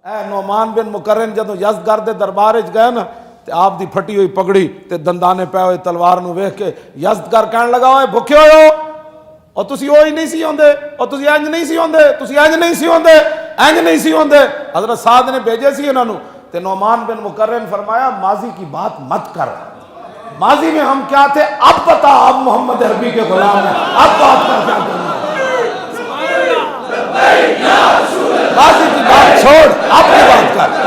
اے نعمان بن مقرن جدوں یزدگرد دے دربار وچ گئے نا تے آپ دی پھٹی ہوئی پگڑی تے دندانے پے ہوئے تلوار نو ویکھ کے یزدگر کہن لگا اوے بھکھے ہوئے ہو اور تسی وہی نہیں سی ہوندے اور تسی انج نہیں سی ہوندے تسی انج نہیں سی ہوندے انج نہیں سی ہوندے حضرت سعد نے بھیجے سی انہاں نو تے نعمان بن مقرن فرمایا ماضی کی بات مت کر ماضی میں ہم کیا تھے اب بتا اب محمد عربی کے غلام ہیں اب بات کر کیا کرنا ماضی کی بات چھوڑ اب کی بات کر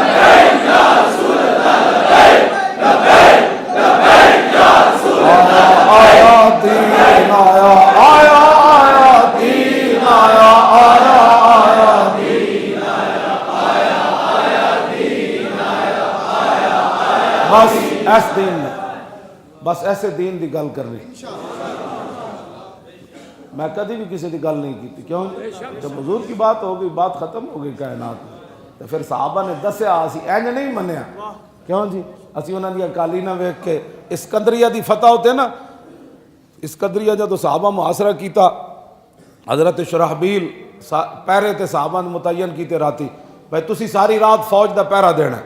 آیا دین آیا آیا آیا دین آیا آیا آیا دین آیا آیا دین آیا آیا بس ایس دین بس ایسے دین دی گل کر رہی میں کدی بھی کسی دی گل نہیں کی کیوں جب حضور کی بات ہو گئی بات ختم ہو گئی کائنات میں تو پھر صحابہ نے دسیا اسی اینج نہیں منیا کیوں جی اسی انہاں دی قالینہ ویکھ کے اسکندریہ دی فتح ہوتے نا اسکندریہ جدوں صحابہ محاصرہ کیتا حضرت شرحبیل پہرے تے صحابہ نے متعین کیتے راتی بھائی تسی ساری رات فوج دا پہرا دینا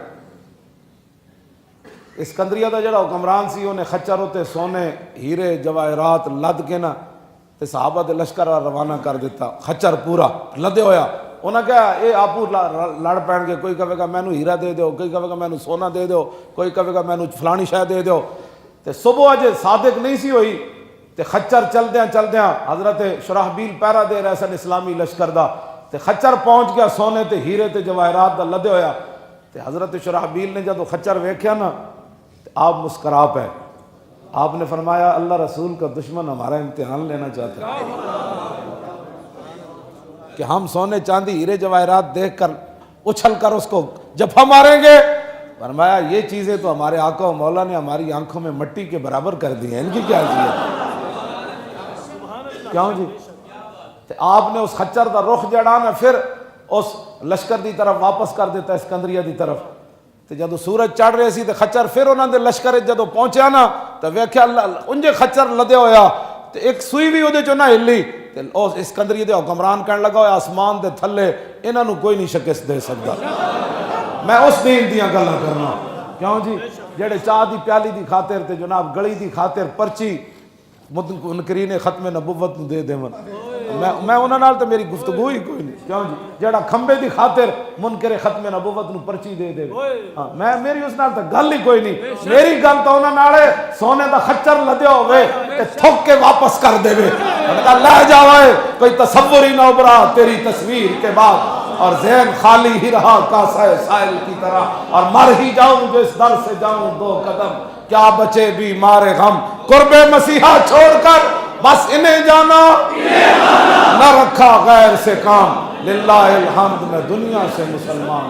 اسکندریہ دا جڑا حکمران سی انہیں خچر ہوتے سونے ہیرے جواہرات لد کے نا تے صحابہ دے لشکر روانہ کر دیتا خچر پورا لدے ہویا انہاں کہا اے آپو لڑ پین گے کوئی کہے گا مینو ہیرا دے دیو کوئی کہے گا مینو سونا دے دیو کوئی کہے گا مینو فلانی شے دے دیو تے صبح اجے صادق نہیں سی ہوئی تے خچر چلدیاں حضرت شرحبیل پہرا دے رہے سن اسلامی لشکر دا تے خچر پہنچ گیا سونے تے ہیرے تے جواہرات دا لدے ہویا تے حضرت شرحبیل نے جدو خچر ویکھیا نا آپ مسکرا پے آپ نے فرمایا اللہ رسول کا دشمن ہمارا امتحان لینا چاہتا ہے کہ ہم سونے چاندی ہیرے جواہرات دیکھ کر اچھل کر اس کو جفا ماریں گے فرمایا یہ چیزیں تو ہمارے آقا و مولا نے ہماری آنکھوں میں مٹی کے برابر کر دی ہیں ان کی کیا حیثیت کیوں جی آپ نے اس خچر دا رخ جڑانا پھر اس لشکر دی طرف واپس کر دیتا اسکندریہ دی طرف تے جدو سورج چڑھ رہے سی تے خچر پھر انہاں دے لشکر جدو پہنچیا نا تے ویکھیا انجے خچر لدے ہویا تے ایک سوئی بھی اودے چوں نہ ہلی تے اس اسکندریہ دے حکمران کہن لگا ہویا آسمان دے تھلے انہاں نو کوئی نہیں شکست دے سکدا میں اس دین دیاں گلاں کرنا کیوں جی جڑے چاہ دی پیالی دی خاطر تے جناب گلی دی خاطر پرچی منکرین ختم نبوت نو دے دیون میں انہاں نال تے میری گفتگو ہی کوئی نہیں کیوں جی جڑا کھمبے دی خاطر منکر ختم نبوت نو پرچی دے دے ہاں میں میری اس نال تے گل ہی کوئی نہیں میری گل تو انہاں نال سونے دا خچر لدیا ہوئے تے تھک کے واپس کر دے وے اللہ جاوے کوئی تصور ہی نہ ابھرا تیری تصویر کے بعد اور ذہن خالی ہی رہا کاسہ سائل کی طرح اور مر ہی جاؤں جو اس در سے جاؤں دو قدم کیا بچے بھی مارے غم قرب مسیحا چھوڑ کر بس انہیں جانا نہ رکھا غیر سے کام للہ الحمد میں دنیا سے مسلمان